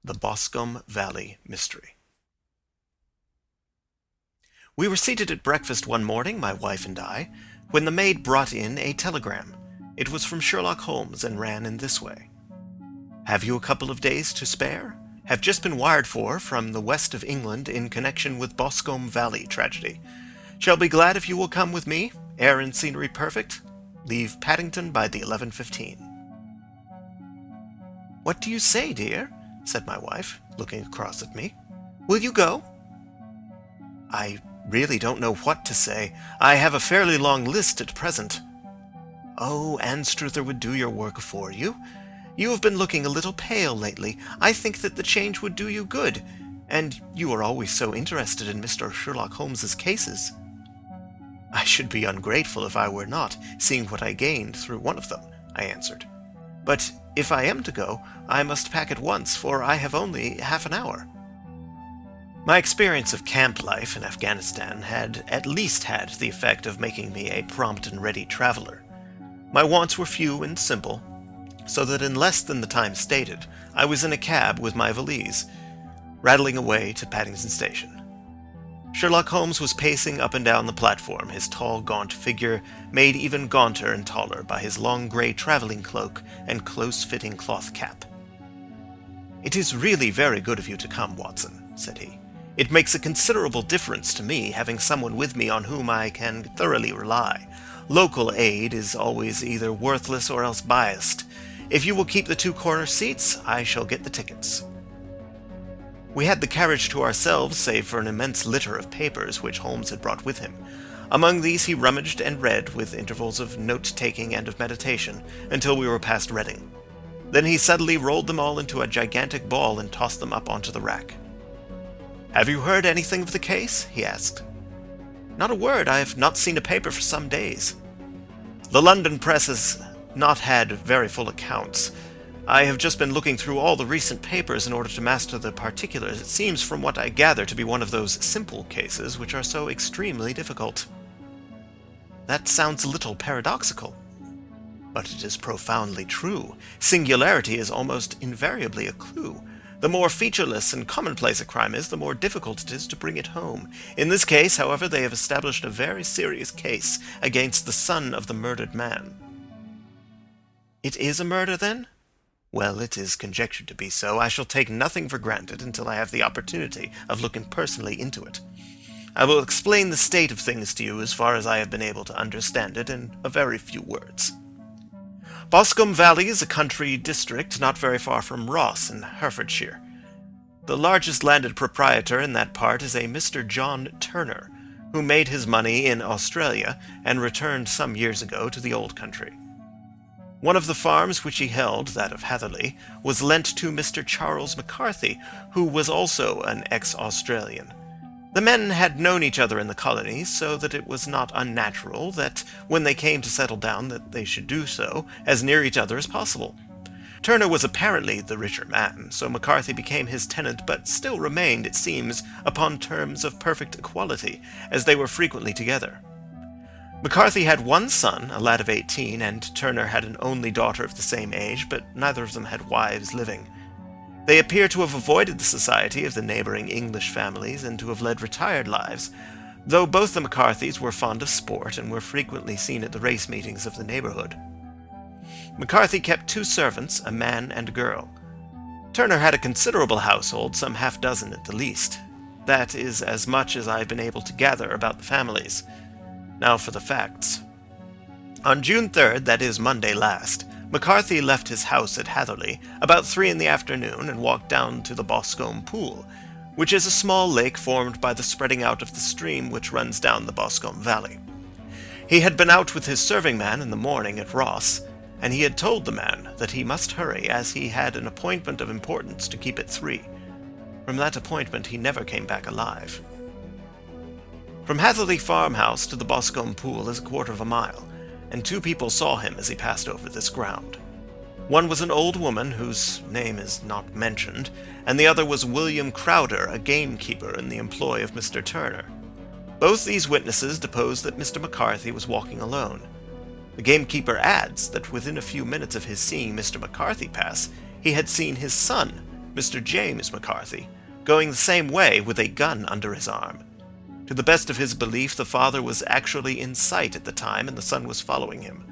The Boscombe Valley Mystery. We were seated at breakfast one morning, my wife and I, when the maid brought in a telegram. It was from Sherlock Holmes and ran in this way. "Have you a couple of days to spare? Have just been wired for from the west of England in connection with Boscombe Valley tragedy. Shall be glad if you will come with me. Air and scenery perfect. Leave Paddington by the 11:15. "What do you say, dear?" said my wife, looking across at me. "Will you go?" "I really don't know what to say. I have a fairly long list at present." "Oh, Anstruther would do your work for you. You have been looking a little pale lately. I think that the change would do you good. And you are always so interested in Mr. Sherlock Holmes's cases." "I should be ungrateful if I were not, seeing what I gained through one of them," I answered. "But if I am to go, I must pack at once, for I have only half an hour." My experience of camp life in Afghanistan had at least had the effect of making me a prompt and ready traveler. My wants were few and simple, so that in less than the time stated, I was in a cab with my valise, rattling away to Paddington Station. Sherlock Holmes was pacing up and down the platform, his tall, gaunt figure made even gaunter and taller by his long grey travelling cloak and close-fitting cloth cap. "It is really very good of you to come, Watson," said he. "It makes a considerable difference to me having someone with me on whom I can thoroughly rely. Local aid is always either worthless or else biased. If you will keep the two corner seats, I shall get the tickets." We had the carriage to ourselves, save for an immense litter of papers which Holmes had brought with him. Among these he rummaged and read, with intervals of note-taking and of meditation, until we were past Reading. Then he suddenly rolled them all into a gigantic ball and tossed them up onto the rack. "Have you heard anything of the case?" he asked. "Not a word. I have not seen a paper for some days." "The London press has not had very full accounts. I have just been looking through all the recent papers in order to master the particulars. It seems from what I gather to be one of those simple cases which are so extremely difficult." "That sounds a little paradoxical." "But it is profoundly true. Singularity is almost invariably a clue. The more featureless and commonplace a crime is, the more difficult it is to bring it home. In this case, however, they have established a very serious case against the son of the murdered man." "It is a murder, then?" "Well, it is conjectured to be so. I shall take nothing for granted until I have the opportunity of looking personally into it. I will explain the state of things to you as far as I have been able to understand it in a very few words. Boscombe Valley is a country district not very far from Ross in Herefordshire. The largest landed proprietor in that part is a Mr. John Turner, who made his money in Australia and returned some years ago to the old country. One of the farms which he held, that of Hatherley, was lent to Mr. Charles McCarthy, who was also an ex-Australian. The men had known each other in the colonies, so that it was not unnatural that, when they came to settle down, that they should do so as near each other as possible. Turner was apparently the richer man, so McCarthy became his tenant, but still remained, it seems, upon terms of perfect equality, as they were frequently together. McCarthy had one son, a lad of 18, and Turner had an only daughter of the same age, but neither of them had wives living. They appear to have avoided the society of the neighbouring English families and to have led retired lives, though both the McCarthys were fond of sport and were frequently seen at the race meetings of the neighbourhood. McCarthy kept two servants, a man and a girl. Turner had a considerable household, some half-dozen at the least. That is as much as I have been able to gather about the families. Now for the facts. On June 3rd, that is Monday last, McCarthy left his house at Hatherley about 3 in the afternoon and walked down to the Boscombe Pool, which is a small lake formed by the spreading out of the stream which runs down the Boscombe Valley. He had been out with his serving man in the morning at Ross, and he had told the man that he must hurry, as he had an appointment of importance to keep at 3. From that appointment he never came back alive. From Hatherley farmhouse to the Boscombe Pool is a quarter of a mile, and 2 people saw him as he passed over this ground. One was an old woman whose name is not mentioned, and the other was William Crowder, a gamekeeper in the employ of Mr. Turner. Both these witnesses deposed that Mr. McCarthy was walking alone. The gamekeeper adds that within a few minutes of his seeing Mr. McCarthy pass, he had seen his son, Mr. James McCarthy, going the same way with a gun under his arm. To the best of his belief, the father was actually in sight at the time and the son was following him.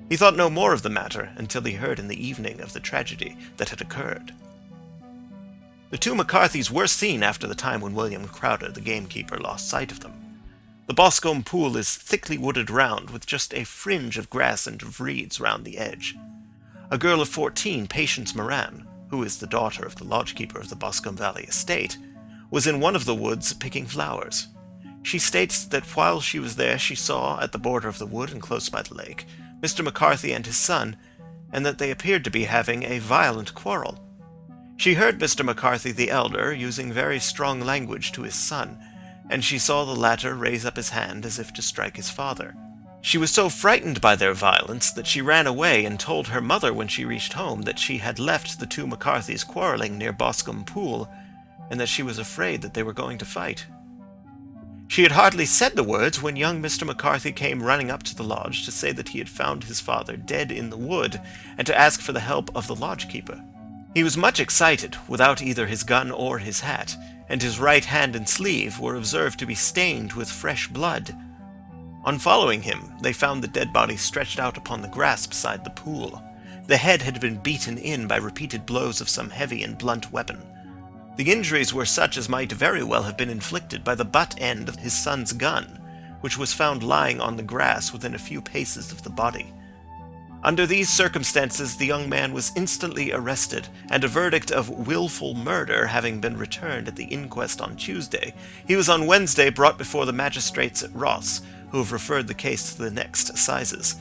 He thought no more of the matter until he heard in the evening of the tragedy that had occurred. The two McCarthys were seen after the time when William Crowder, the gamekeeper, lost sight of them. The Boscombe pool is thickly wooded round, with just a fringe of grass and of reeds round the edge. A girl of 14, Patience Moran, who is the daughter of the lodgekeeper of the Boscombe Valley estate, was in one of the woods picking flowers. She states that while she was there she saw, at the border of the wood and close by the lake, Mr. McCarthy and his son, and that they appeared to be having a violent quarrel. She heard Mr. McCarthy the elder using very strong language to his son, and she saw the latter raise up his hand as if to strike his father. She was so frightened by their violence that she ran away and told her mother when she reached home that she had left the two McCarthys quarreling near Boscombe Pool, and that she was afraid that they were going to fight. She had hardly said the words when young Mr. McCarthy came running up to the lodge to say that he had found his father dead in the wood, and to ask for the help of the lodgekeeper. He was much excited, without either his gun or his hat, and his right hand and sleeve were observed to be stained with fresh blood. On following him, they found the dead body stretched out upon the grass beside the pool. The head had been beaten in by repeated blows of some heavy and blunt weapon. The injuries were such as might very well have been inflicted by the butt end of his son's gun, which was found lying on the grass within a few paces of the body. Under these circumstances, the young man was instantly arrested, and a verdict of willful murder having been returned at the inquest on Tuesday, he was on Wednesday brought before the magistrates at Ross, who have referred the case to the next assizes.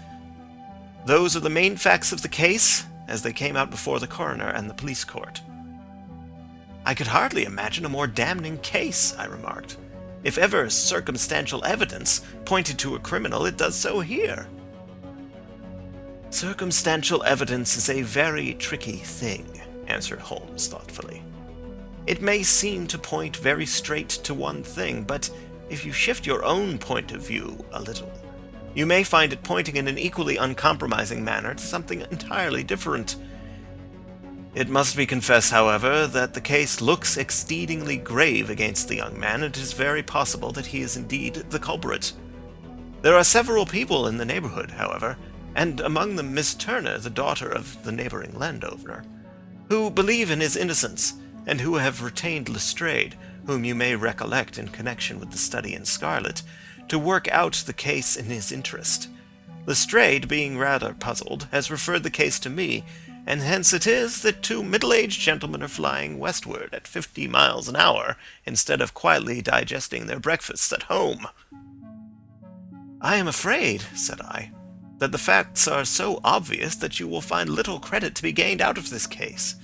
Those are the main facts of the case, as they came out before the coroner and the police court. "I could hardly imagine a more damning case," I remarked. "If ever circumstantial evidence pointed to a criminal, it does so here." "Circumstantial evidence is a very tricky thing," answered Holmes thoughtfully. "It may seem to point very straight to one thing, but if you shift your own point of view a little, you may find it pointing in an equally uncompromising manner to something entirely different. It must be confessed, however, that the case looks exceedingly grave against the young man, and it is very possible that he is indeed the culprit. There are several people in the neighborhood, however, and among them Miss Turner, the daughter of the neighboring landowner, who believe in his innocence, and who have retained Lestrade, whom you may recollect in connection with the study in scarlet, to work out the case in his interest. Lestrade, being rather puzzled, has referred the case to me, and hence it is that two middle-aged gentlemen are flying westward at 50 miles an hour, instead of quietly digesting their breakfasts at home." "I am afraid," said I, "that the facts are so obvious that you will find little credit to be gained out of this case."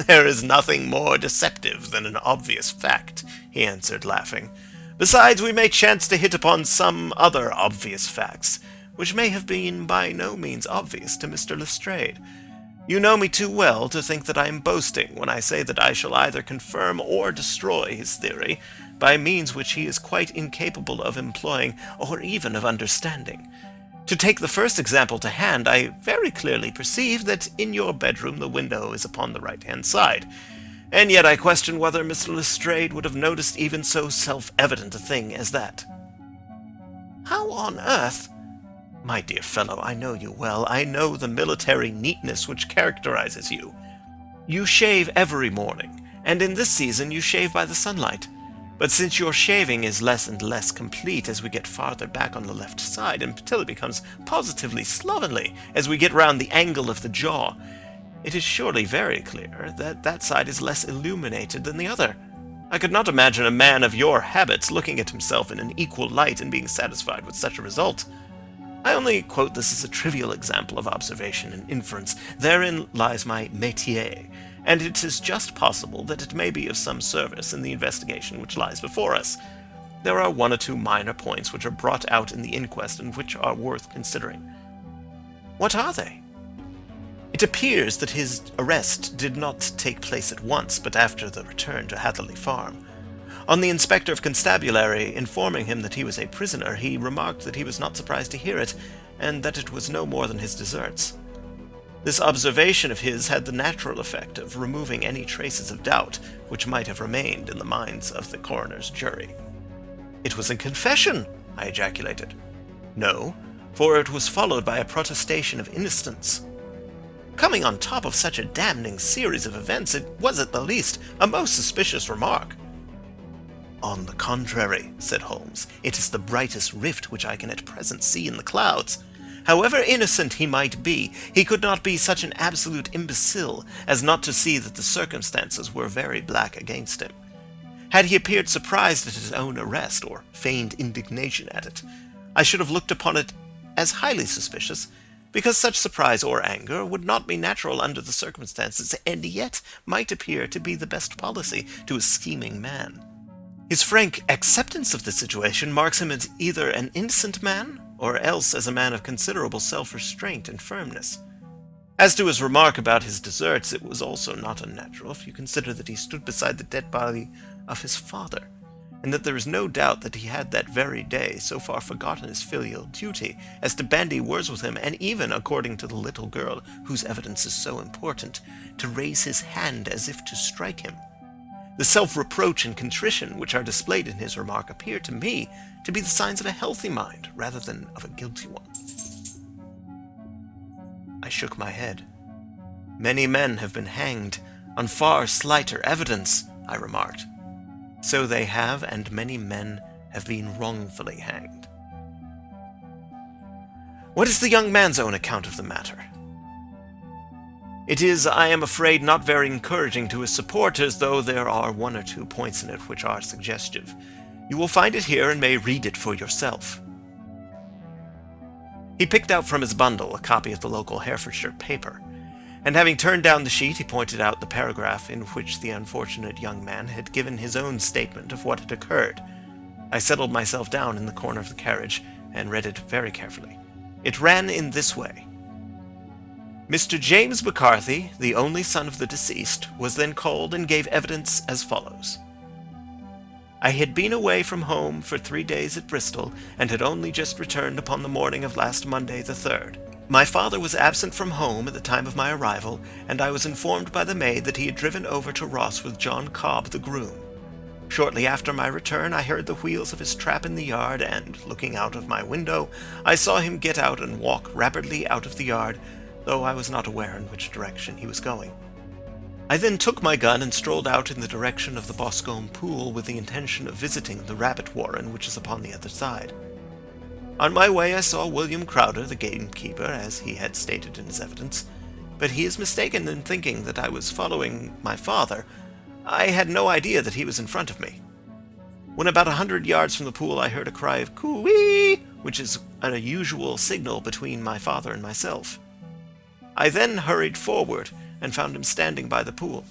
"There is nothing more deceptive than an obvious fact," he answered, laughing. "Besides, we may chance to hit upon some other obvious facts, which may have been by no means obvious to Mr. Lestrade. You know me too well to think that I am boasting when I say that I shall either confirm or destroy his theory by means which he is quite incapable of employing or even of understanding. To take the first example to hand, I very clearly perceive that in your bedroom the window is upon the right-hand side, and yet I question whether Mr. Lestrade would have noticed even so self-evident a thing as that." "How on earth—" "My dear fellow, I know you well. I know the military neatness which characterizes you. You shave every morning, and in this season you shave by the sunlight. But since your shaving is less and less complete as we get farther back on the left side, until it becomes positively slovenly as we get round the angle of the jaw, it is surely very clear that that side is less illuminated than the other. I could not imagine a man of your habits looking at himself in an equal light and being satisfied with such a result. I only quote this as a trivial example of observation and inference. Therein lies my métier, and it is just possible that it may be of some service in the investigation which lies before us. There are one or two minor points which are brought out in the inquest and which are worth considering." "What are they?" "It appears that his arrest did not take place at once, but after the return to Hatherley Farm. On the Inspector of Constabulary informing him that he was a prisoner, he remarked that he was not surprised to hear it, and that it was no more than his deserts. This observation of his had the natural effect of removing any traces of doubt which might have remained in the minds of the coroner's jury. "It was a confession!" I ejaculated. "No, for it was followed by a protestation of innocence. Coming on top of such a damning series of events, it was at the least a most suspicious remark." "On the contrary," said Holmes, "it is the brightest rift which I can at present see in the clouds. However innocent he might be, he could not be such an absolute imbecile as not to see that the circumstances were very black against him. Had he appeared surprised at his own arrest, or feigned indignation at it, I should have looked upon it as highly suspicious, because such surprise or anger would not be natural under the circumstances, and yet might appear to be the best policy to a scheming man. His frank acceptance of the situation marks him as either an innocent man, or else as a man of considerable self-restraint and firmness. As to his remark about his deserts, it was also not unnatural, if you consider that he stood beside the dead body of his father, and that there is no doubt that he had that very day so far forgotten his filial duty as to bandy words with him, and even, according to the little girl whose evidence is so important, to raise his hand as if to strike him. The self-reproach and contrition which are displayed in his remark appear to me to be the signs of a healthy mind rather than of a guilty one." I shook my head. "Many men have been hanged on far slighter evidence," I remarked. "So they have, and many men have been wrongfully hanged." "What is the young man's own account of the matter?" "It is, I am afraid, not very encouraging to his supporters, though there are one or two points in it which are suggestive. You will find it here and may read it for yourself." He picked out from his bundle a copy of the local Herefordshire paper, and having turned down the sheet, he pointed out the paragraph in which the unfortunate young man had given his own statement of what had occurred. I settled myself down in the corner of the carriage and read it very carefully. It ran in this way: "Mr. James McCarthy, the only son of the deceased, was then called and gave evidence as follows. I had been away from home for 3 days at Bristol, and had only just returned upon the morning of last Monday the 3rd. My father was absent from home at the time of my arrival, and I was informed by the maid that he had driven over to Ross with John Cobb, the groom. Shortly after my return, I heard the wheels of his trap in the yard, and, looking out of my window, I saw him get out and walk rapidly out of the yard, though I was not aware in which direction he was going. I then took my gun and strolled out in the direction of the Boscombe Pool with the intention of visiting the rabbit warren which is upon the other side. On my way I saw William Crowder, the gamekeeper, as he had stated in his evidence, but he is mistaken in thinking that I was following my father. I had no idea that he was in front of me. When about 100 yards from the pool I heard a cry of coo-ee, which is an unusual signal between my father and myself. I then hurried forward and found him standing by the pool.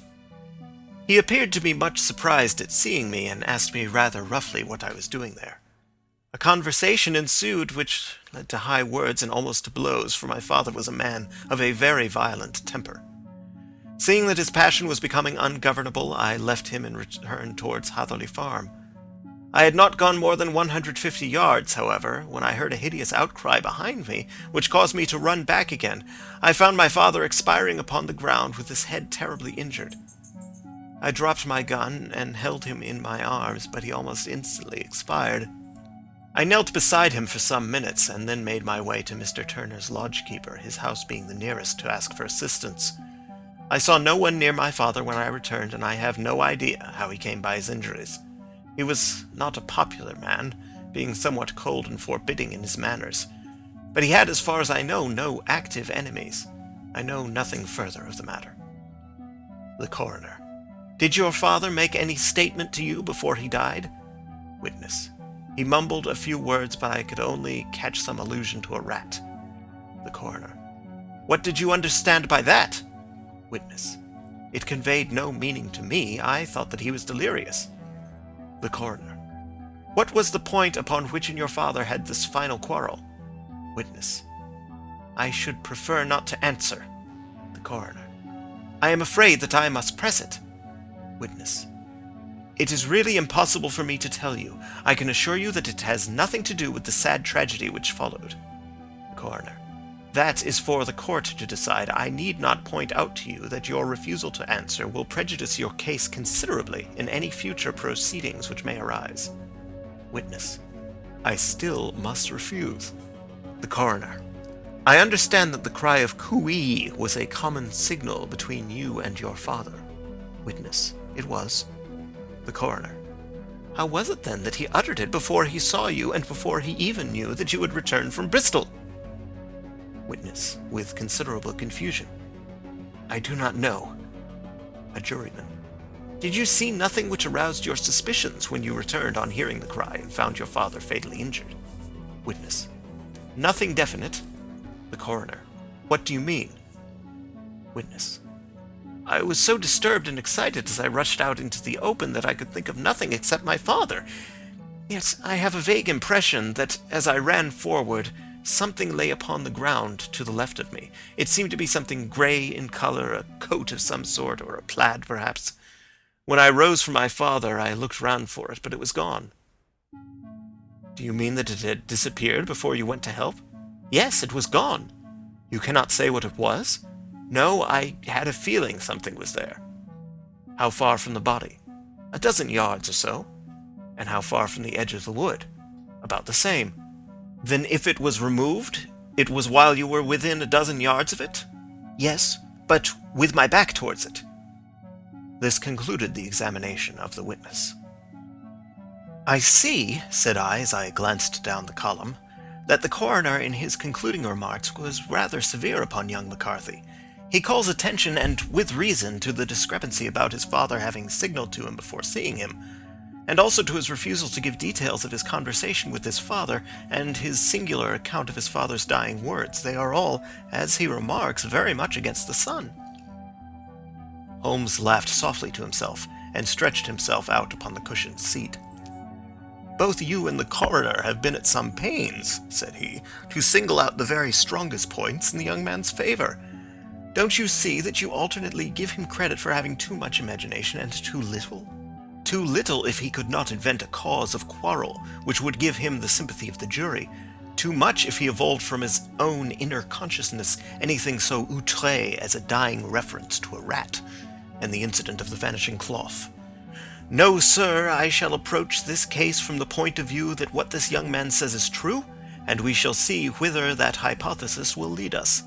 He appeared to be much surprised at seeing me, and asked me rather roughly what I was doing there. A conversation ensued which led to high words and almost to blows, for my father was a man of a very violent temper. Seeing that his passion was becoming ungovernable, I left him and returned towards Hatherley Farm. I had not gone more than 150 yards, however, when I heard a hideous outcry behind me, which caused me to run back again. I found my father expiring upon the ground with his head terribly injured. I dropped my gun and held him in my arms, but he almost instantly expired. I knelt beside him for some minutes, and then made my way to Mr. Turner's lodge-keeper, his house being the nearest, to ask for assistance. I saw no one near my father when I returned, and I have no idea how he came by his injuries. He was not a popular man, being somewhat cold and forbidding in his manners, but he had, as far as I know, no active enemies. I know nothing further of the matter." The coroner: "Did your father make any statement to you before he died?" Witness: "He mumbled a few words, but I could only catch some allusion to a rat." The coroner: "What did you understand by that?" Witness: "It conveyed no meaning to me. I thought that he was delirious." The coroner: "What was the point upon which you and your father had this final quarrel?" Witness: "I should prefer not to answer." The coroner: "I am afraid that I must press it." Witness: "It is really impossible for me to tell you. I can assure you that it has nothing to do with the sad tragedy which followed." The coroner: That is for the court to decide. I need not point out to you that your refusal to answer will prejudice your case considerably in any future proceedings which may arise. Witness: I still must refuse. The coroner: I understand that the cry of cooee was a common signal between you and your father. Witness: It was. The coroner: How was it then that he uttered it before he saw you and before he even knew that you had returned from Bristol? Witness, with considerable confusion: I do not know. A juryman: Did you see nothing which aroused your suspicions when you returned on hearing the cry and found your father fatally injured? Witness: Nothing definite. The coroner: What do you mean? Witness: I was so disturbed and excited as I rushed out into the open that I could think of nothing except my father. Yet I have a vague impression that as I ran forward, something lay upon the ground to the left of me. It seemed to be something grey in colour, a coat of some sort, or a plaid perhaps. When I rose from my father, I looked round for it, but it was gone. Do you mean that it had disappeared before you went to help? Yes, it was gone. You cannot say what it was? No, I had a feeling something was there. How far from the body? 12 yards or so. And how far from the edge of the wood? About the same. Then if it was removed, it was while you were within 12 yards of it? Yes, but with my back towards it. This concluded the examination of the witness. I see, said I as I glanced down the column, that the coroner in his concluding remarks was rather severe upon young McCarthy. He calls attention, and with reason, to the discrepancy about his father having signaled to him before seeing him, and also to his refusal to give details of his conversation with his father, and his singular account of his father's dying words. They are all, as he remarks, very much against the son. Holmes laughed softly to himself, and stretched himself out upon the cushioned seat. Both you and the coroner have been at some pains, said he, to single out the very strongest points in the young man's favour. Don't you see that you alternately give him credit for having too much imagination and too little? Too little if he could not invent a cause of quarrel which would give him the sympathy of the jury. Too much if he evolved from his own inner consciousness anything so outré as a dying reference to a rat, and the incident of the vanishing cloth. No, sir, I shall approach this case from the point of view that what this young man says is true, and we shall see whither that hypothesis will lead us.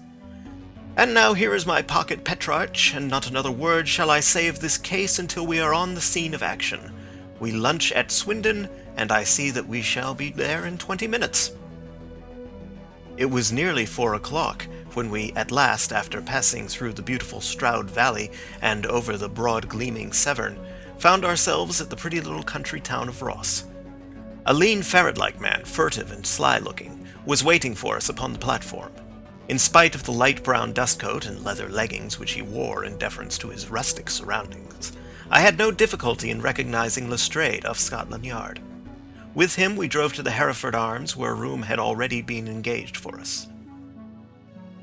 And now here is my pocket Petrarch, and not another word shall I say of this case until we are on the scene of action. We lunch at Swindon, and I see that we shall be there in 20 minutes. It was nearly 4 o'clock when we at last, after passing through the beautiful Stroud Valley and over the broad gleaming Severn, found ourselves at the pretty little country town of Ross. A lean ferret-like man, furtive and sly-looking, was waiting for us upon the platform. In spite of the light brown dustcoat and leather leggings which he wore in deference to his rustic surroundings, I had no difficulty in recognizing Lestrade of Scotland Yard. With him we drove to the Hereford Arms, where a room had already been engaged for us.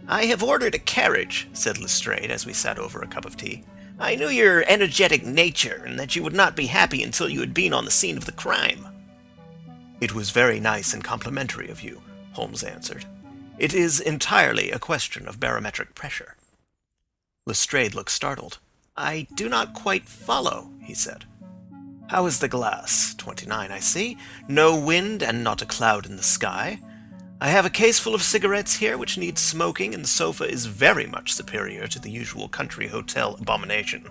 "I have ordered a carriage," said Lestrade as we sat over a cup of tea. "I knew your energetic nature, and that you would not be happy until you had been on the scene of the crime." "It was very nice and complimentary of you," Holmes answered. "It is entirely a question of barometric pressure." Lestrade looked startled. "I do not quite follow," he said. "How is the glass? 29, I see. No wind and not a cloud in the sky. I have a case full of cigarettes here which needs smoking, and the sofa is very much superior to the usual country hotel abomination.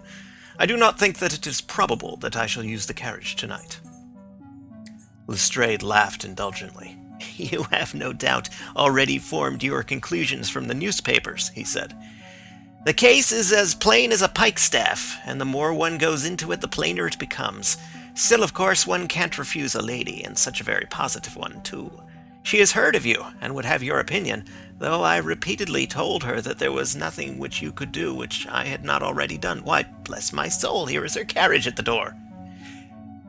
I do not think that it is probable that I shall use the carriage tonight." Lestrade laughed indulgently. "You have no doubt already formed your conclusions from the newspapers," he said. "The case is as plain as a pikestaff, and the more one goes into it, the plainer it becomes. Still, of course, one can't refuse a lady, and such a very positive one, too. She has heard of you, and would have your opinion, though I repeatedly told her that there was nothing which you could do which I had not already done. Why, bless my soul, here is her carriage at the door."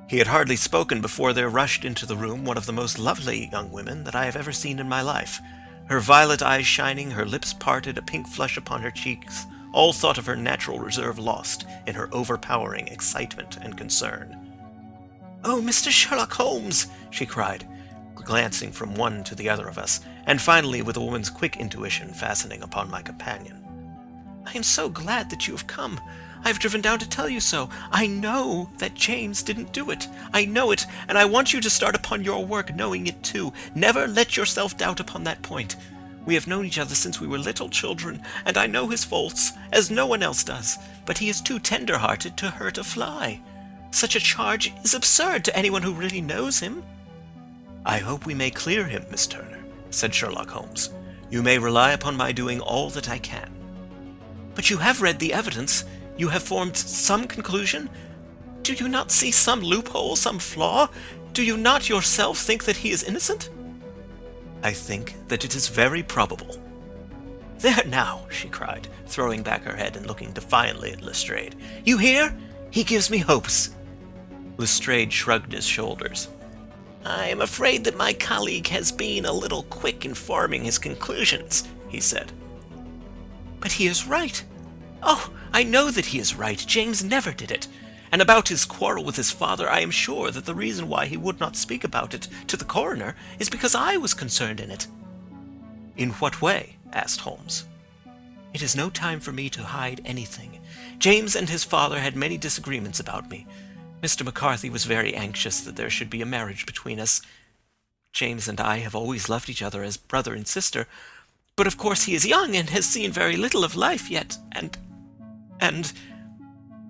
He had hardly spoken before there rushed into the room one of the most lovely young women that I have ever seen in my life. Her violet eyes shining, her lips parted, a pink flush upon her cheeks, all thought of her natural reserve lost in her overpowering excitement and concern. "Oh, Mr. Sherlock Holmes!" she cried. glancing from one to the other of us, and finally with a woman's quick intuition fastening upon my companion. "I am so glad that you have come. I've driven down to tell you so. I know that James didn't do it. I know it, and I want you to start upon your work knowing it too. Never let yourself doubt upon that point. We have known each other since we were little children, and I know his faults, as no one else does, but he is too tender-hearted to hurt a fly. Such a charge is absurd to anyone who really knows him." "I hope we may clear him, Miss Turner," said Sherlock Holmes. "You may rely upon my doing all that I can." "But you have read the evidence. You have formed some conclusion. Do you not see some loophole, some flaw? Do you not yourself think that he is innocent?" "I think that it is very probable." "There now," she cried, throwing back her head and looking defiantly at Lestrade. "You hear? He gives me hopes." Lestrade shrugged his shoulders. "I am afraid that my colleague has been a little quick in forming his conclusions," he said. "But he is right. Oh, I know that he is right. James never did it. And about his quarrel with his father, I am sure that the reason why he would not speak about it to the coroner is because I was concerned in it." "In what way?" asked Holmes. "It is no time for me to hide anything. James and his father had many disagreements about me. Mr. McCarthy was very anxious that there should be a marriage between us. James and I have always loved each other as brother and sister, but of course he is young and has seen very little of life yet, and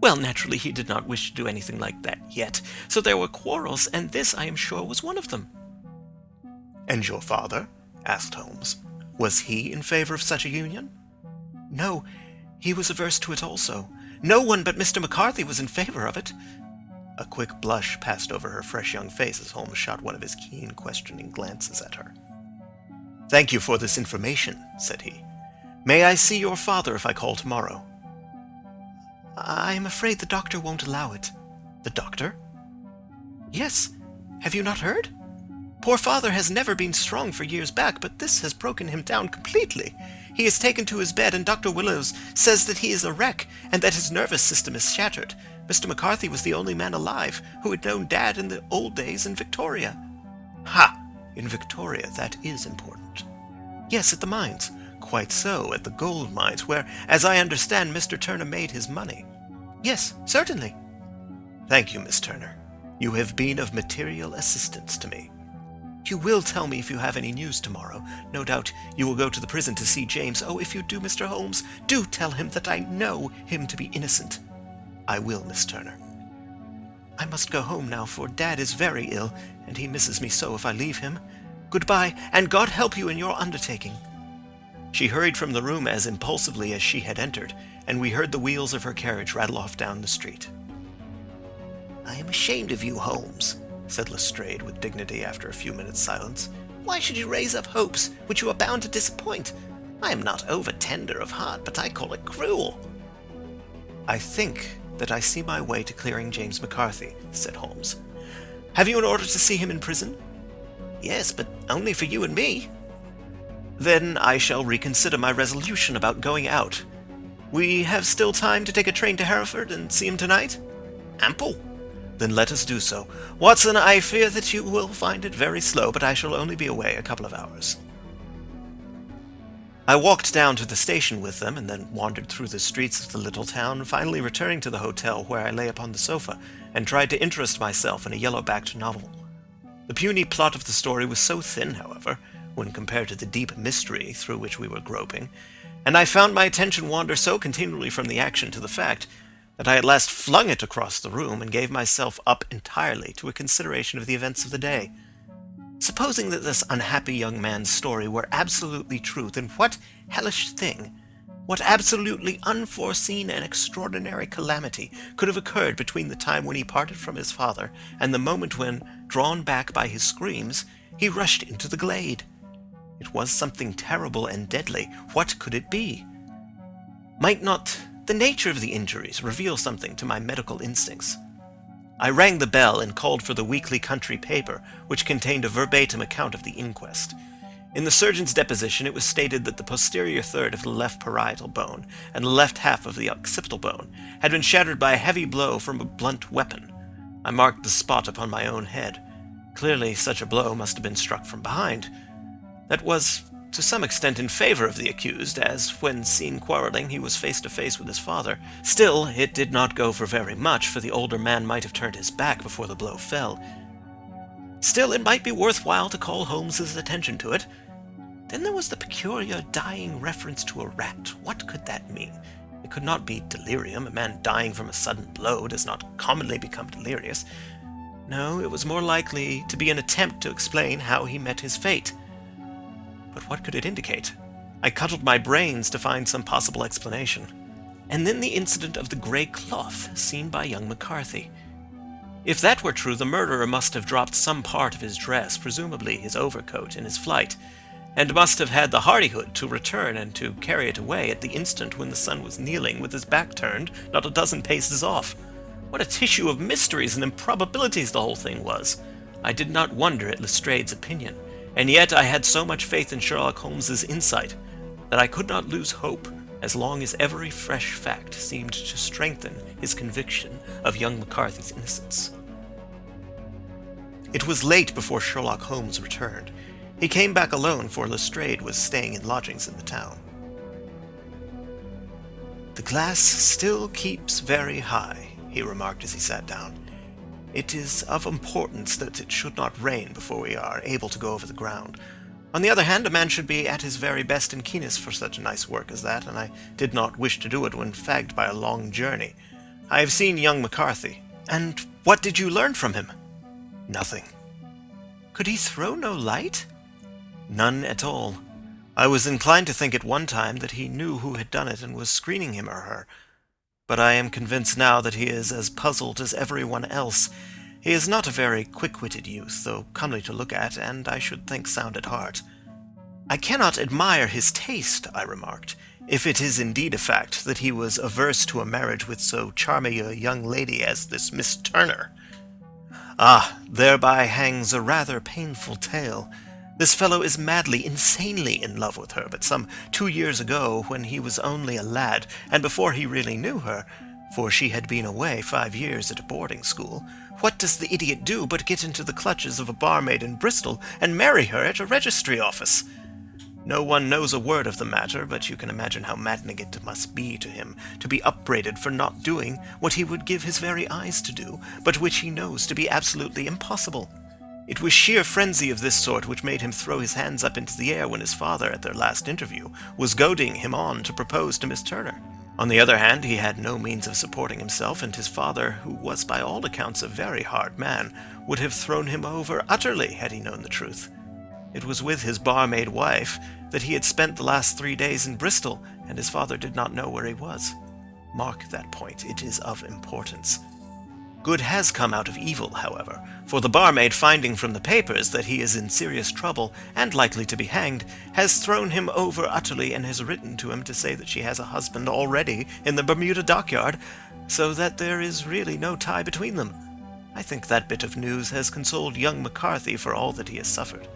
well, naturally he did not wish to do anything like that yet, so there were quarrels, and this, I am sure, was one of them." "And your father?" asked Holmes. "Was he in favor of such a union?" "No, he was averse to it also. No one but Mr. McCarthy was in favor of it." A quick blush passed over her fresh young face as Holmes shot one of his keen, questioning glances at her. "Thank you for this information," said he. "May I see your father if I call tomorrow?" "I am afraid the doctor won't allow it." "The doctor?" "Yes. Have you not heard? Poor father has never been strong for years back, but this has broken him down completely. He is taken to his bed, and Dr. Willows says that he is a wreck, and that his nervous system is shattered. Mr. McCarthy was the only man alive who had known Dad in the old days in Victoria." "Ha! In Victoria, that is important." "Yes, at the mines." "Quite so, at the gold mines, where, as I understand, Mr. Turner made his money." "Yes, certainly." "Thank you, Miss Turner. You have been of material assistance to me." "You will tell me if you have any news tomorrow. No doubt you will go to the prison to see James. Oh, if you do, Mr. Holmes, do tell him that I know him to be innocent." "I will, Miss Turner." "I must go home now, for Dad is very ill, and he misses me so if I leave him. Goodbye, and God help you in your undertaking." She hurried from the room as impulsively as she had entered, and we heard the wheels of her carriage rattle off down the street. "I am ashamed of you, Holmes," said Lestrade with dignity after a few minutes' silence. "Why should you raise up hopes which you are bound to disappoint? I am not over-tender of heart, but I call it cruel." "I think that I see my way to clearing James McCarthy," said Holmes. "Have you an order to see him in prison?" "Yes, but only for you and me." "Then I shall reconsider my resolution about going out. We have still time to take a train to Hereford and see him tonight?" "Ample." "Then let us do so. Watson, I fear that you will find it very slow, but I shall only be away a couple of hours." I walked down to the station with them, and then wandered through the streets of the little town, finally returning to the hotel, where I lay upon the sofa, and tried to interest myself in a yellow-backed novel. The puny plot of the story was so thin, however, when compared to the deep mystery through which we were groping, and I found my attention wander so continually from the action to the fact, that I at last flung it across the room and gave myself up entirely to a consideration of the events of the day. Supposing that this unhappy young man's story were absolutely true, then what hellish thing, what absolutely unforeseen and extraordinary calamity could have occurred between the time when he parted from his father and the moment when, drawn back by his screams, he rushed into the glade? It was something terrible and deadly. What could it be? Might not the nature of the injuries reveal something to my medical instincts? I rang the bell and called for the weekly country paper, which contained a verbatim account of the inquest. In the surgeon's deposition it was stated that the posterior third of the left parietal bone and the left half of the occipital bone had been shattered by a heavy blow from a blunt weapon. I marked the spot upon my own head. Clearly such a blow must have been struck from behind. That was to some extent in favor of the accused, as when seen quarreling he was face to face with his father. Still, it did not go for very much, for the older man might have turned his back before the blow fell. Still, it might be worthwhile to call Holmes's attention to it. Then there was the peculiar dying reference to a rat. What could that mean? It could not be delirium. A man dying from a sudden blow does not commonly become delirious. No, it was more likely to be an attempt to explain how he met his fate. But what could it indicate? I cudgelled my brains to find some possible explanation. And then the incident of the grey cloth seen by young McCarthy. If that were true, the murderer must have dropped some part of his dress, presumably his overcoat, in his flight, and must have had the hardihood to return and to carry it away at the instant when the son was kneeling with his back turned not a dozen paces off. What a tissue of mysteries and improbabilities the whole thing was! I did not wonder at Lestrade's opinion, and yet I had so much faith in Sherlock Holmes's insight that I could not lose hope as long as every fresh fact seemed to strengthen his conviction of young McCarthy's innocence. It was late before Sherlock Holmes returned. He came back alone, for Lestrade was staying in lodgings in the town. "The glass still keeps very high," he remarked as he sat down. "It is of importance that it should not rain before we are able to go over the ground. On the other hand, a man should be at his very best and keenest for such nice work as that, and I did not wish to do it when fagged by a long journey. I have seen young McCarthy." "And what did you learn from him?" "Nothing." "Could he throw no light?" "None at all. I was inclined to think at one time that he knew who had done it and was screening him or her. But I am convinced now that he is as puzzled as everyone else. He is not a very quick-witted youth, though comely to look at, and I should think sound at heart." "I cannot admire his taste," I remarked, "if it is indeed a fact that he was averse to a marriage with so charming a young lady as this Miss Turner." "Ah, thereby hangs a rather painful tale. This fellow is madly, insanely in love with her, but some 2 years ago, when he was only a lad, and before he really knew her, for she had been away 5 years at a boarding school, what does the idiot do but get into the clutches of a barmaid in Bristol and marry her at a registry office? No one knows a word of the matter, but you can imagine how maddening it must be to him to be upbraided for not doing what he would give his very eyes to do, but which he knows to be absolutely impossible. It was sheer frenzy of this sort which made him throw his hands up into the air when his father, at their last interview, was goading him on to propose to Miss Turner. On the other hand, he had no means of supporting himself, and his father, who was by all accounts a very hard man, would have thrown him over utterly had he known the truth. It was with his barmaid wife that he had spent the last 3 days in Bristol, and his father did not know where he was. Mark that point, it is of importance. Good has come out of evil, however, for the barmaid, finding from the papers that he is in serious trouble and likely to be hanged, has thrown him over utterly and has written to him to say that she has a husband already in the Bermuda dockyard, so that there is really no tie between them. I think that bit of news has consoled young McCarthy for all that he has suffered."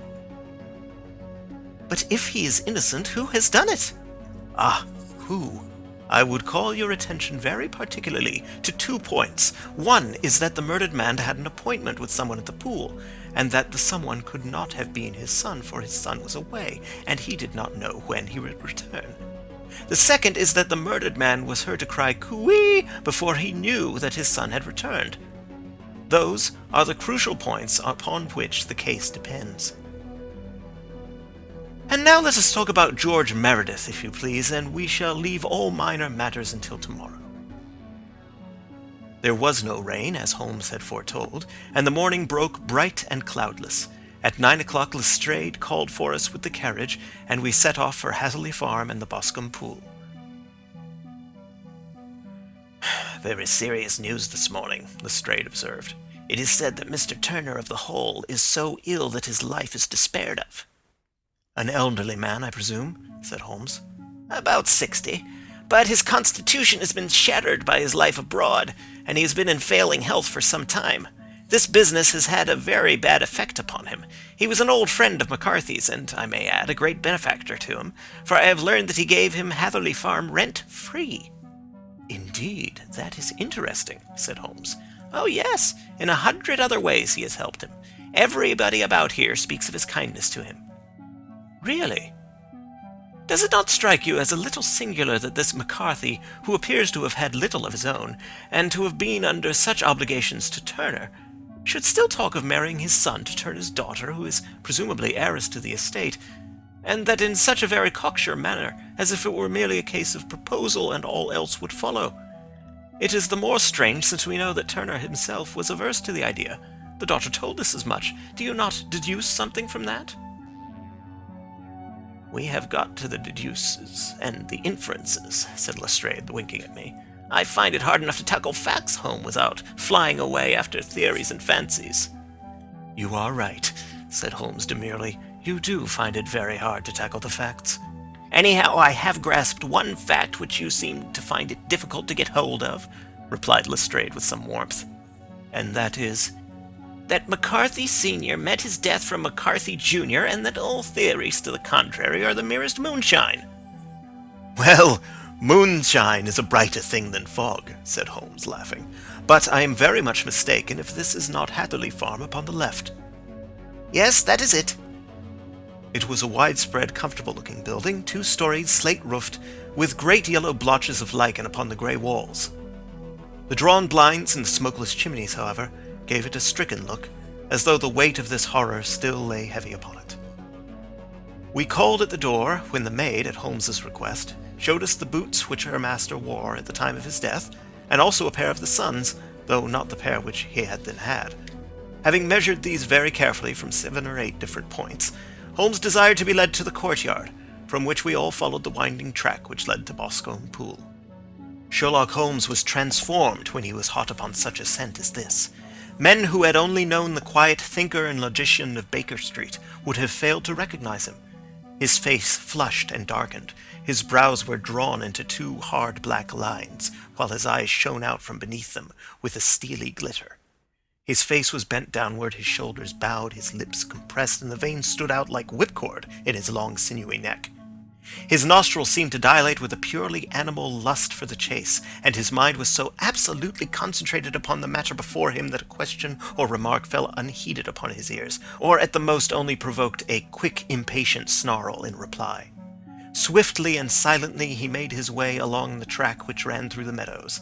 "But if he is innocent, who has done it?" "Ah, who? I would call your attention very particularly to 2 points. One is that the murdered man had an appointment with someone at the pool, and that the someone could not have been his son, for his son was away, and he did not know when he would return. The second is that the murdered man was heard to cry cooee before he knew that his son had returned. Those are the crucial points upon which the case depends. And now let us talk about George Meredith, if you please, and we shall leave all minor matters until tomorrow." There was no rain, as Holmes had foretold, and the morning broke bright and cloudless. At 9 o'clock Lestrade called for us with the carriage, and we set off for Hatherley Farm and the Boscombe Pool. "Very serious news this morning," Lestrade observed. "It is said that Mr. Turner of the Hole is so ill that his life is despaired of." "An elderly man, I presume?" said Holmes. "About 60. But his constitution has been shattered by his life abroad, and he has been in failing health for some time. This business has had a very bad effect upon him. He was an old friend of McCarthy's, and, I may add, a great benefactor to him, for I have learned that he gave him Hatherley Farm rent-free." "Indeed, that is interesting," said Holmes. "Oh, yes. In 100 other ways he has helped him. Everybody about here speaks of his kindness to him." "Really? Does it not strike you as a little singular that this McCarthy, who appears to have had little of his own, and to have been under such obligations to Turner, should still talk of marrying his son to Turner's daughter, who is presumably heiress to the estate, and that in such a very cocksure manner, as if it were merely a case of proposal and all else would follow? It is the more strange since we know that Turner himself was averse to the idea. The daughter told us as much. Do you not deduce something from that?" "We have got to the deduces and the inferences," said Lestrade, winking at me. "I find it hard enough to tackle facts home without flying away after theories and fancies." "You are right," said Holmes demurely. "You do find it very hard to tackle the facts." "Anyhow, I have grasped one fact which you seem to find it difficult to get hold of," replied Lestrade with some warmth. "And that is?" "That McCarthy Sr. met his death from McCarthy Jr., and that all theories to the contrary are the merest moonshine." "Well, moonshine is a brighter thing than fog," said Holmes, laughing. "But I am very much mistaken if this is not Hatherley Farm upon the left." "Yes, that is it." It was a widespread, comfortable-looking building, 2-storied, slate-roofed, with great yellow blotches of lichen upon the grey walls. The drawn blinds and the smokeless chimneys, however, gave it a stricken look, as though the weight of this horror still lay heavy upon it. We called at the door, when the maid, at Holmes's request, showed us the boots which her master wore at the time of his death, and also a pair of the son's, though not the pair which he had then had. Having measured these very carefully from 7 or 8 different points, Holmes desired to be led to the courtyard, from which we all followed the winding track which led to Boscombe Pool. Sherlock Holmes was transformed when he was hot upon such a scent as this. Men who had only known the quiet thinker and logician of Baker Street would have failed to recognize him. His face flushed and darkened, his brows were drawn into 2 hard black lines, while his eyes shone out from beneath them with a steely glitter. His face was bent downward, his shoulders bowed, his lips compressed, and the veins stood out like whipcord in his long sinewy neck. His nostrils seemed to dilate with a purely animal lust for the chase, and his mind was so absolutely concentrated upon the matter before him that a question or remark fell unheeded upon his ears, or at the most only provoked a quick, impatient snarl in reply. Swiftly and silently he made his way along the track which ran through the meadows,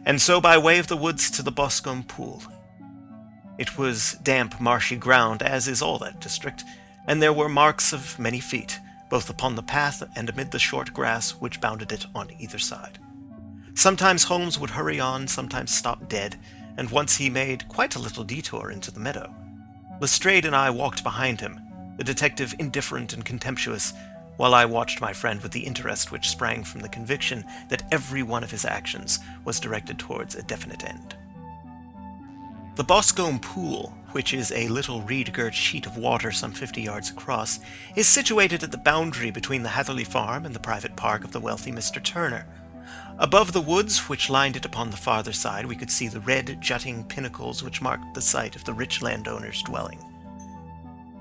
and so by way of the woods to the Boscombe Pool. It was damp, marshy ground, as is all that district, and there were marks of many feet, both upon the path and amid the short grass which bounded it on either side. Sometimes Holmes would hurry on, sometimes stop dead, and once he made quite a little detour into the meadow. Lestrade and I walked behind him, the detective indifferent and contemptuous, while I watched my friend with the interest which sprang from the conviction that every one of his actions was directed towards a definite end. The Boscombe Pool, which is a little reed-girt sheet of water some 50 yards across, is situated at the boundary between the Hatherley Farm and the private park of the wealthy Mr. Turner. Above the woods which lined it upon the farther side, we could see the red, jutting pinnacles which marked the site of the rich landowner's dwelling.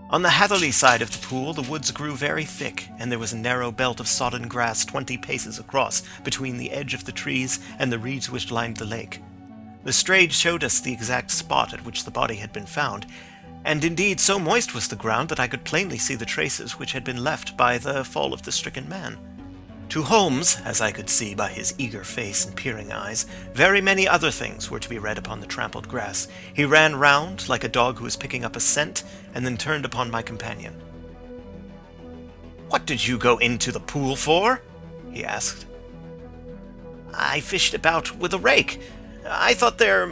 On the Hatherley side of the pool, the woods grew very thick, and there was a narrow belt of sodden grass 20 paces across between the edge of the trees and the reeds which lined the lake. Lestrade showed us the exact spot at which the body had been found, and indeed so moist was the ground that I could plainly see the traces which had been left by the fall of the stricken man. To Holmes, as I could see by his eager face and peering eyes, very many other things were to be read upon the trampled grass. He ran round, like a dog who was picking up a scent, and then turned upon my companion. "What did you go into the pool for?" he asked. "I fished about with a rake. I thought there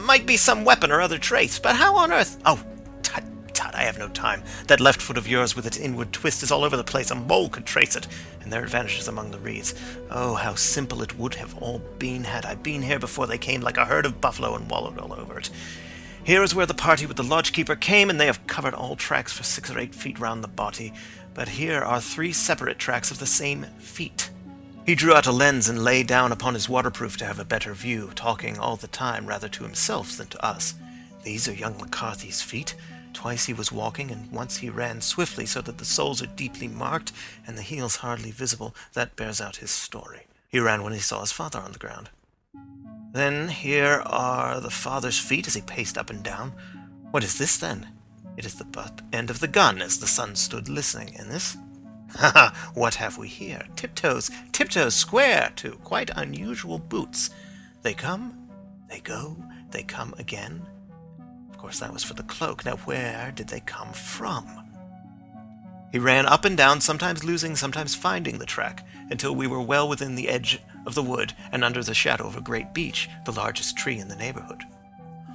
might be some weapon or other trace, but how on earth—" "Oh, tut, tut, I have no time. That left foot of yours with its inward twist is all over the place. A mole could trace it, and there it vanishes among the reeds. Oh, how simple it would have all been had I been here before they came like a herd of buffalo and wallowed all over it. Here is where the party with the lodge-keeper came, and they have covered all tracks for 6 or 8 feet round the body, but here are 3 separate tracks of the same feet." He drew out a lens and lay down upon his waterproof to have a better view, talking all the time rather to himself than to us. "These are young McCarthy's feet. Twice he was walking, and once he ran swiftly so that the soles are deeply marked and the heels hardly visible. That bears out his story. He ran when he saw his father on the ground. Then here are the father's feet as he paced up and down. What is this, then? It is the butt end of the gun as the son stood listening in this. Ha ha! What have we here? Tiptoes, tiptoes square, too. Quite unusual boots. They come, they go, they come again. Of course, that was for the cloak. Now, where did they come from? He ran up and down, sometimes losing, sometimes finding the track, until we were well within the edge of the wood and under the shadow of a great beech, the largest tree in the neighborhood.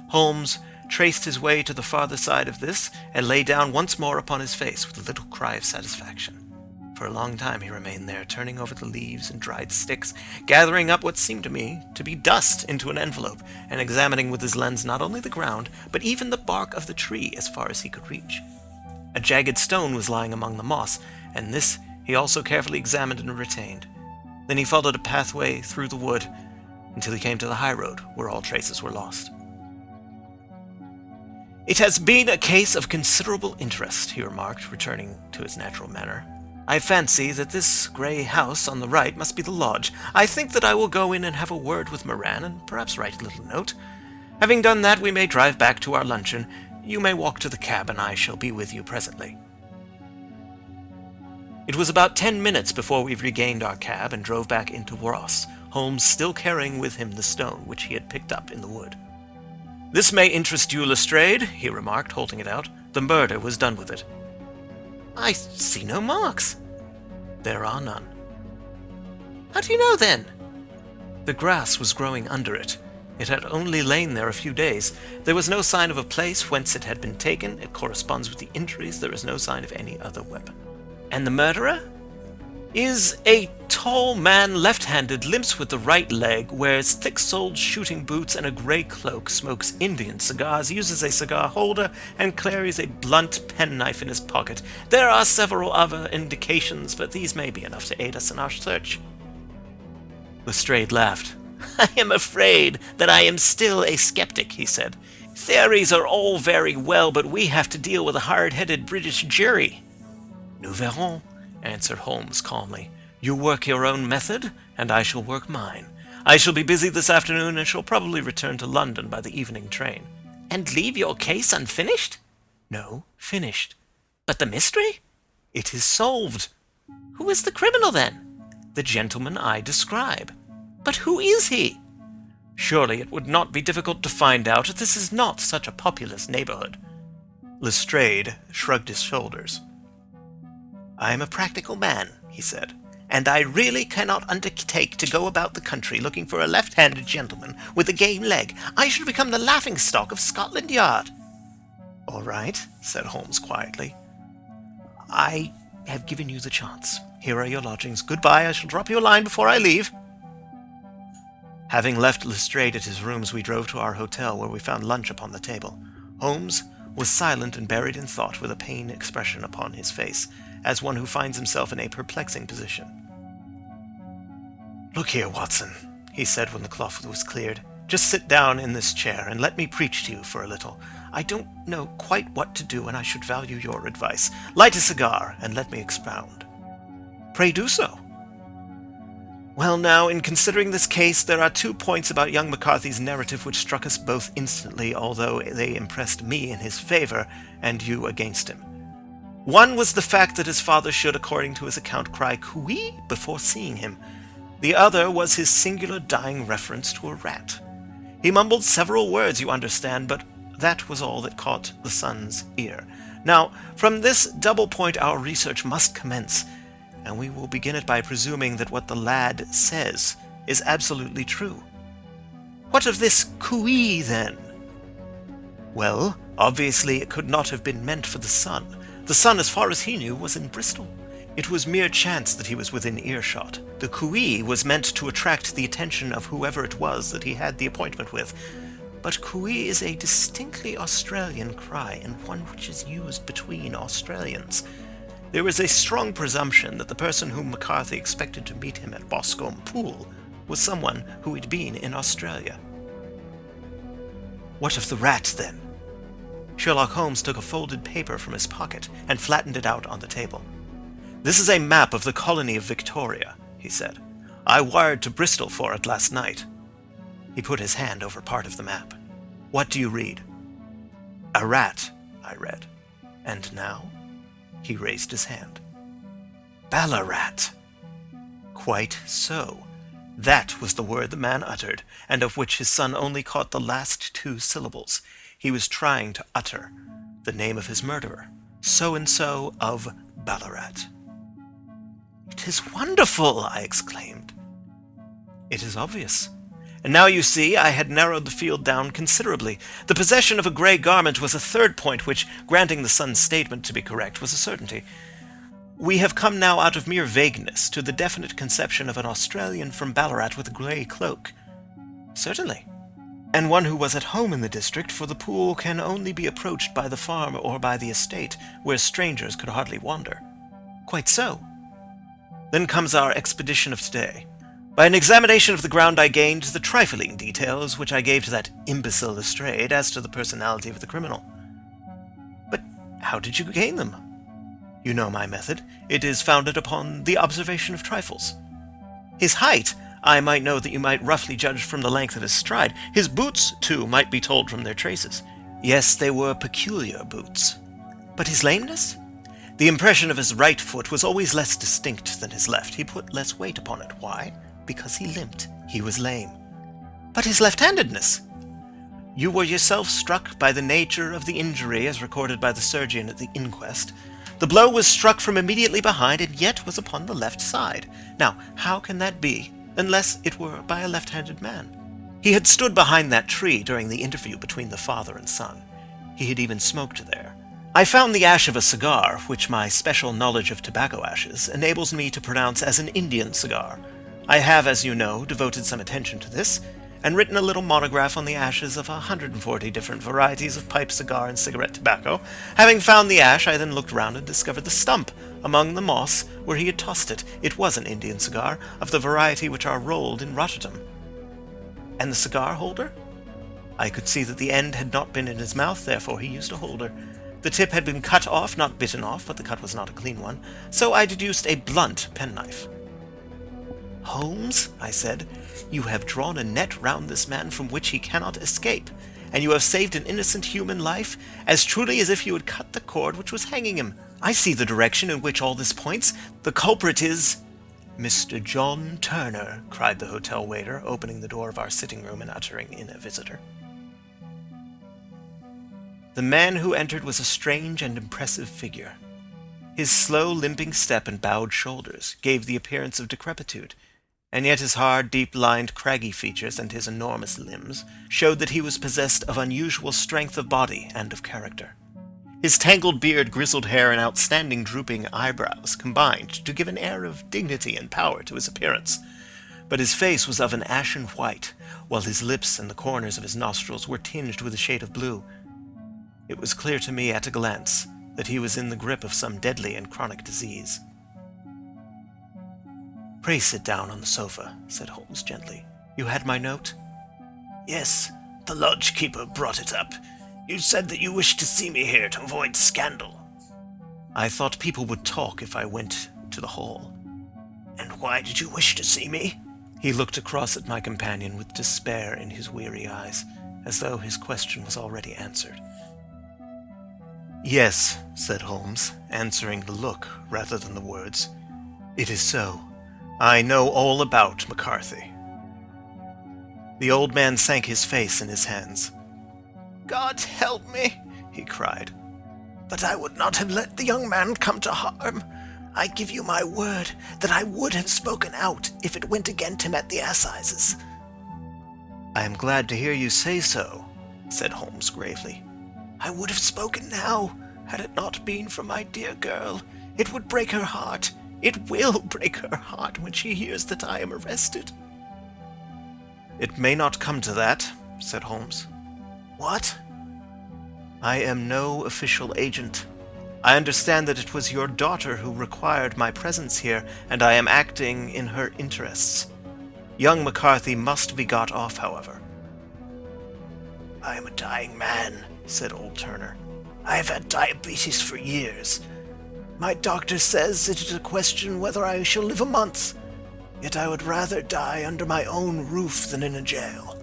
Holmes traced his way to the farther side of this and lay down once more upon his face with a little cry of satisfaction. For a long time he remained there, turning over the leaves and dried sticks, gathering up what seemed to me to be dust into an envelope, and examining with his lens not only the ground, but even the bark of the tree as far as he could reach. A jagged stone was lying among the moss, and this he also carefully examined and retained. Then he followed a pathway through the wood until he came to the high road, where all traces were lost. "It has been a case of considerable interest," he remarked, returning to his natural manner. "I fancy that this grey house on the right must be the lodge. I think that I will go in and have a word with Moran, and perhaps write a little note. Having done that, we may drive back to our luncheon. You may walk to the cab, and I shall be with you presently." It was about 10 minutes before we regained our cab and drove back into Ross, Holmes still carrying with him the stone which he had picked up in the wood. "This may interest you, Lestrade," he remarked, holding it out. "The murder was done with it." "I see no marks." "There are none." "How do you know, then?" "The grass was growing under it. It had only lain there a few days. There was no sign of a place whence it had been taken. It corresponds with the injuries. There is no sign of any other weapon." "And the murderer?" "Is a tall man, left-handed, limps with the right leg, wears thick-soled shooting boots and a grey cloak, smokes Indian cigars, uses a cigar holder, and carries a blunt penknife in his pocket. There are several other indications, but these may be enough to aid us in our search." Lestrade laughed. "I am afraid that I am still a skeptic," he said. "Theories are all very well, but we have to deal with a hard-headed British jury." "Nous verrons," answered Holmes calmly. "You work your own method, and I shall work mine. I shall be busy this afternoon, and shall probably return to London by the evening train." "And leave your case unfinished?" "No, finished." "But the mystery?" "It is solved." "Who is the criminal, then?" "The gentleman I describe." "But who is he?" "Surely it would not be difficult to find out. This is not such a populous neighborhood." Lestrade shrugged his shoulders. "I am a practical man," he said, "and I really cannot undertake to go about the country looking for a left-handed gentleman with a game leg. I should become the laughing-stock of Scotland Yard." "All right," said Holmes quietly. "I have given you the chance. Here are your lodgings. Goodbye. I shall drop you a line before I leave." Having left Lestrade at his rooms, we drove to our hotel, where we found lunch upon the table. Holmes was silent and buried in thought, with a pained expression upon his face, as one who finds himself in a perplexing position. "Look here, Watson," he said when the cloth was cleared. "Just sit down in this chair and let me preach to you for a little. I don't know quite what to do, and I should value your advice. Light a cigar and let me expound." "Pray do so." "Well, now, in considering this case, there are 2 points about young McCarthy's narrative which struck us both instantly, although they impressed me in his favor and you against him. One was the fact that his father should, according to his account, cry "cooey" before seeing him. The other was his singular dying reference to a rat. He mumbled several words, you understand, but that was all that caught the son's ear. Now, from this double point our research must commence, and we will begin it by presuming that what the lad says is absolutely true. What of this cooey, then? Well, obviously it could not have been meant for the son. The son, as far as he knew, was in Bristol. It was mere chance that he was within earshot. The cooey was meant to attract the attention of whoever it was that he had the appointment with. But cooey is a distinctly Australian cry, and one which is used between Australians. There is a strong presumption that the person whom McCarthy expected to meet him at Boscombe Pool was someone who had been in Australia. What of the rat, then? Sherlock Holmes took a folded paper from his pocket and flattened it out on the table. "This is a map of the colony of Victoria," he said. "I wired to Bristol for it last night." He put his hand over part of the map. "What do you read?" "A rat," I read. And now he raised his hand. Ballarat! Quite so. That was the word the man uttered, and of which his son only caught the last two syllables. He was trying to utter the name of his murderer, so-and-so of Ballarat. "It is wonderful!" I exclaimed. "It is obvious. And now you see I had narrowed the field down considerably. The possession of a grey garment was a third point which, granting the son's statement to be correct, was a certainty. We have come now out of mere vagueness to the definite conception of an Australian from Ballarat with a grey cloak. Certainly. And one who was at home in the district, for the pool can only be approached by the farm or by the estate, where strangers could hardly wander. Quite so. Then comes our expedition of today. By an examination of the ground I gained the trifling details which I gave to that imbecile Lestrade as to the personality of the criminal. But how did you gain them? You know my method. It is founded upon the observation of trifles. His height I might know that you might roughly judge from the length of his stride. His boots, too, might be told from their traces. Yes, they were peculiar boots. But his lameness? The impression of his right foot was always less distinct than his left. He put less weight upon it. Why? Because he limped. He was lame. But his left-handedness? You were yourself struck by the nature of the injury as recorded by the surgeon at the inquest. The blow was struck from immediately behind and yet was upon the left side. Now, how can that be, unless it were by a left-handed man? He had stood behind that tree during the interview between the father and son. He had even smoked there. I found the ash of a cigar, which my special knowledge of tobacco ashes enables me to pronounce as an Indian cigar. I have, as you know, devoted some attention to this, and written a little monograph on the ashes of 140 different varieties of pipe, cigar, and cigarette tobacco. Having found the ash, I then looked round and discovered the stump among the moss where he had tossed it. It was an Indian cigar, of the variety which are rolled in Rotterdam. And the cigar holder? I could see that the end had not been in his mouth, therefore he used a holder. The tip had been cut off, not bitten off, but the cut was not a clean one, so I deduced a blunt penknife. "Holmes," I said, "you have drawn a net round this man from which he cannot escape, and you have saved an innocent human life as truly as if you had cut the cord which was hanging him. I see the direction in which all this points. The culprit is—" "Mr. John Turner," cried the hotel waiter, opening the door of our sitting-room and uttering in a visitor. The man who entered was a strange and impressive figure. His slow, limping step and bowed shoulders gave the appearance of decrepitude, and yet his hard, deep-lined, craggy features and his enormous limbs showed that he was possessed of unusual strength of body and of character. His tangled beard, grizzled hair, and outstanding drooping eyebrows combined to give an air of dignity and power to his appearance, but his face was of an ashen white, while his lips and the corners of his nostrils were tinged with a shade of blue. It was clear to me at a glance that he was in the grip of some deadly and chronic disease. "Pray sit down on the sofa," said Holmes gently. "You had my note?" "Yes, the lodge-keeper brought it up. You said that you wished to see me here to avoid scandal." "I thought people would talk if I went to the hall." "And why did you wish to see me?" He looked across at my companion with despair in his weary eyes, as though his question was already answered. "Yes," said Holmes, answering the look rather than the words. "It is so. I know all about McCarthy." The old man sank his face in his hands. "God help me," he cried. "But I would not have let the young man come to harm. I give you my word that I would have spoken out if it went against him at the assizes." "I am glad to hear you say so," said Holmes gravely. "I would have spoken now, had it not been for my dear girl. It would break her heart. It will break her heart when she hears that I am arrested." "It may not come to that," said Holmes. "What?" "I am no official agent. I understand that it was your daughter who required my presence here, and I am acting in her interests. Young McCarthy must be got off, however." "I am a dying man," said old Turner. "I have had diabetes for years. My doctor says it is a question whether I shall live a month, yet I would rather die under my own roof than in a jail."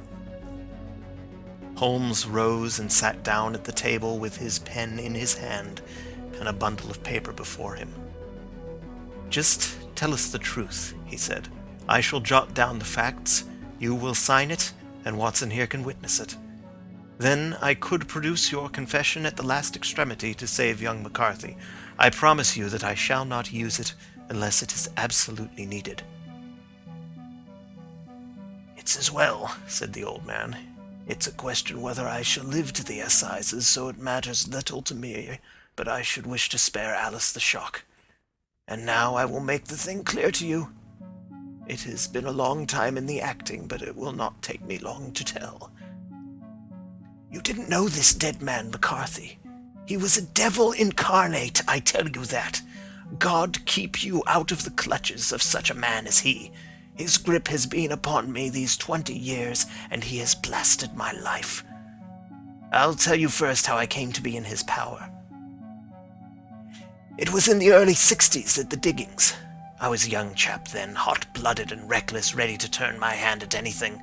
Holmes rose and sat down at the table with his pen in his hand, and a bundle of paper before him. "Just tell us the truth," he said. "I shall jot down the facts, you will sign it, and Watson here can witness it. Then I could produce your confession at the last extremity to save young McCarthy. I promise you that I shall not use it unless it is absolutely needed." "It's as well," said the old man. "It's a question whether I shall live to the assizes, so it matters little to me, but I should wish to spare Alice the shock. And now I will make the thing clear to you. It has been a long time in the acting, but it will not take me long to tell. You didn't know this dead man, McCarthy. He was a devil incarnate, I tell you that. God keep you out of the clutches of such a man as he. His grip has been upon me these 20 years, and he has blasted my life. I'll tell you first how I came to be in his power. It was in the early 60s at the diggings. I was a young chap then, hot-blooded and reckless, ready to turn my hand at anything.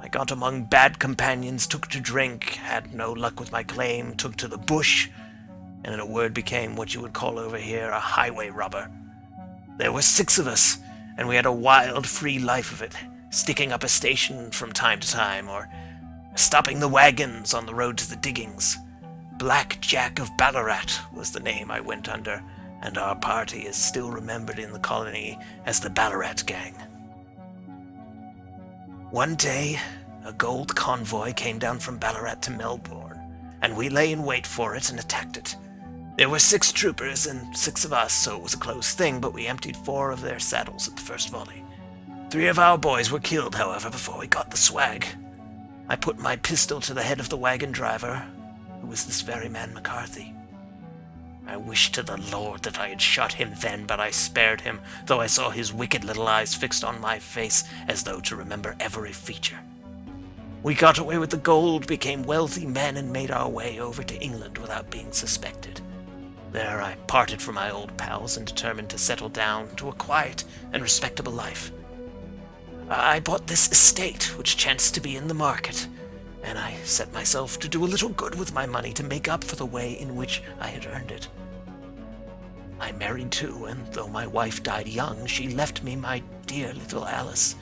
I got among bad companions, took to drink, had no luck with my claim, took to the bush, and in a word became what you would call over here a highway robber. There were 6 of us, and we had a wild, free life of it, sticking up a station from time to time, or stopping the wagons on the road to the diggings. Black Jack of Ballarat was the name I went under, and our party is still remembered in the colony as the Ballarat Gang. One day, a gold convoy came down from Ballarat to Melbourne, and we lay in wait for it and attacked it. There were 6 troopers and 6 of us, so it was a close thing, but we emptied 4 of their saddles at the first volley. 3 of our boys were killed, however, before we got the swag. I put my pistol to the head of the wagon driver, who was this very man McCarthy. I wished to the Lord that I had shot him then, but I spared him, though I saw his wicked little eyes fixed on my face as though to remember every feature. We got away with the gold, became wealthy men, and made our way over to England without being suspected. There I parted from my old pals and determined to settle down to a quiet and respectable life. I bought this estate, which chanced to be in the market, and I set myself to do a little good with my money to make up for the way in which I had earned it. I married too, and though my wife died young, she left me my dear little Alice.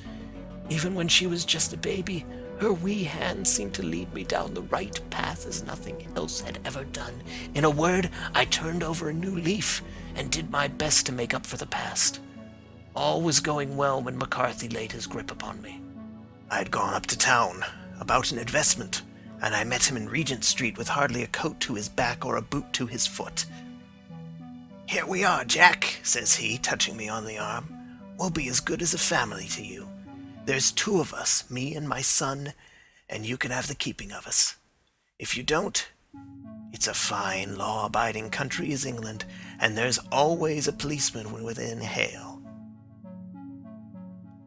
Even when she was just a baby, her wee hand seemed to lead me down the right path as nothing else had ever done. In a word, I turned over a new leaf and did my best to make up for the past. All was going well when McCarthy laid his grip upon me. I had gone up to town about an investment, and I met him in Regent Street with hardly a coat to his back or a boot to his foot. "Here we are, Jack," says he, touching me on the arm. "We'll be as good as a family to you. There's 2 of us, me and my son, and you can have the keeping of us. If you don't, it's a fine, law-abiding country is England, and there's always a policeman within hail."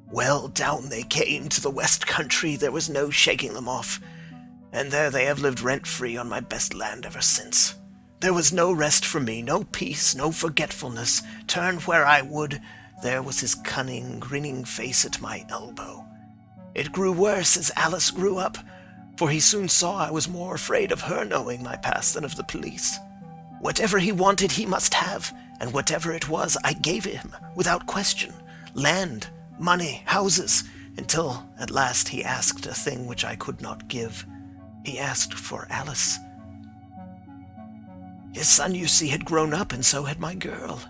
Well, down they came to the West Country. There was no shaking them off, and there they have lived rent-free on my best land ever since. There was no rest for me, no peace, no forgetfulness. Turn where I would, there was his cunning, grinning face at my elbow. It grew worse as Alice grew up, for he soon saw I was more afraid of her knowing my past than of the police. Whatever he wanted he must have, and whatever it was I gave him, without question. Land, money, houses, until at last he asked a thing which I could not give. He asked for Alice. His son, you see, had grown up, and so had my girl.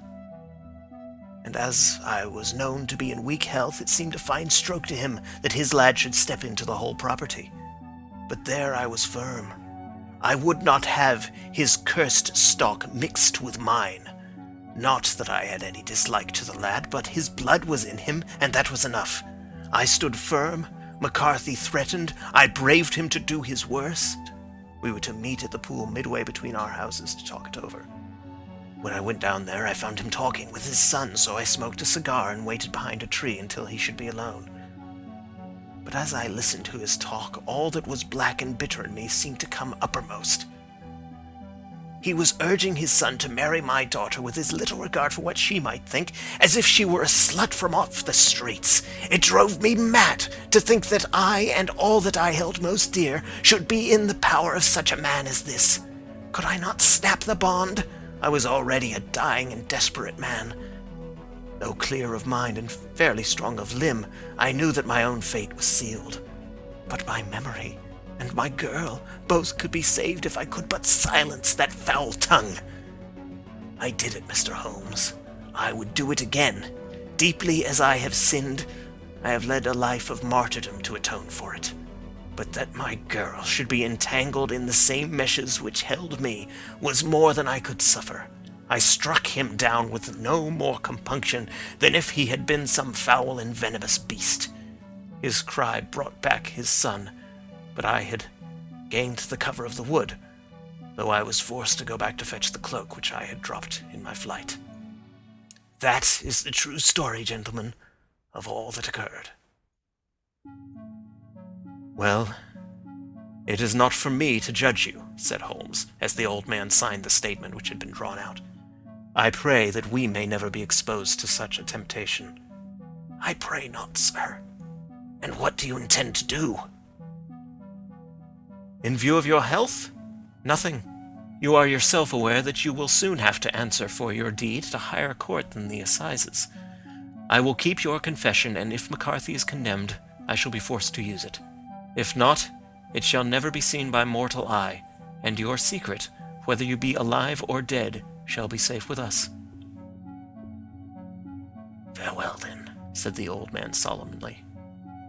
And as I was known to be in weak health, it seemed a fine stroke to him that his lad should step into the whole property. But there I was firm. I would not have his cursed stock mixed with mine. Not that I had any dislike to the lad, but his blood was in him, and that was enough. I stood firm. McCarthy threatened. I braved him to do his worst. We were to meet at the pool midway between our houses to talk it over. When I went down there, I found him talking with his son, so I smoked a cigar and waited behind a tree until he should be alone. But as I listened to his talk, all that was black and bitter in me seemed to come uppermost. He was urging his son to marry my daughter with as little regard for what she might think, as if she were a slut from off the streets. It drove me mad to think that I and all that I held most dear should be in the power of such a man as this. Could I not snap the bond? I was already a dying and desperate man. Though clear of mind and fairly strong of limb, I knew that my own fate was sealed. But my memory and my girl both could be saved if I could but silence that foul tongue. I did it, Mr. Holmes. I would do it again. Deeply as I have sinned, I have led a life of martyrdom to atone for it. But that my girl should be entangled in the same meshes which held me was more than I could suffer. I struck him down with no more compunction than if he had been some foul and venomous beast. His cry brought back his son, but I had gained the cover of the wood, though I was forced to go back to fetch the cloak which I had dropped in my flight. That is the true story, gentlemen, of all that occurred. Well, it is not for me to judge you, said Holmes, as the old man signed the statement which had been drawn out. I pray that we may never be exposed to such a temptation. I pray not, sir. And what do you intend to do? In view of your health? Nothing. You are yourself aware that you will soon have to answer for your deed at a higher court than the assizes. I will keep your confession, and if McCarthy is condemned, I shall be forced to use it. If not, it shall never be seen by mortal eye, and your secret, whether you be alive or dead, shall be safe with us. Farewell, then, said the old man solemnly.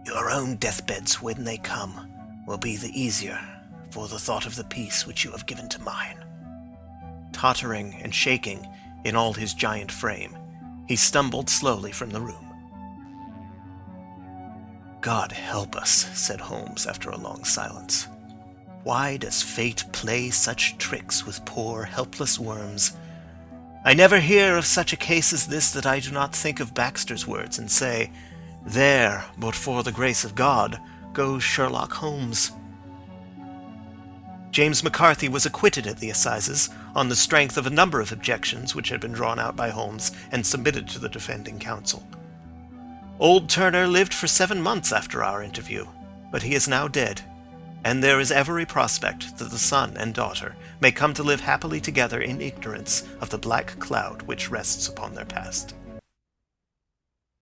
Your own deathbeds, when they come, will be the easier for the thought of the peace which you have given to mine. Tottering and shaking in all his giant frame, he stumbled slowly from the room. God help us, said Holmes after a long silence. Why does fate play such tricks with poor, helpless worms? I never hear of such a case as this that I do not think of Baxter's words and say, there, but for the grace of God, goes Sherlock Holmes. James McCarthy was acquitted at the assizes on the strength of a number of objections which had been drawn out by Holmes and submitted to the defending counsel. Old Turner lived for 7 months after our interview, but he is now dead, and there is every prospect that the son and daughter may come to live happily together in ignorance of the black cloud which rests upon their past.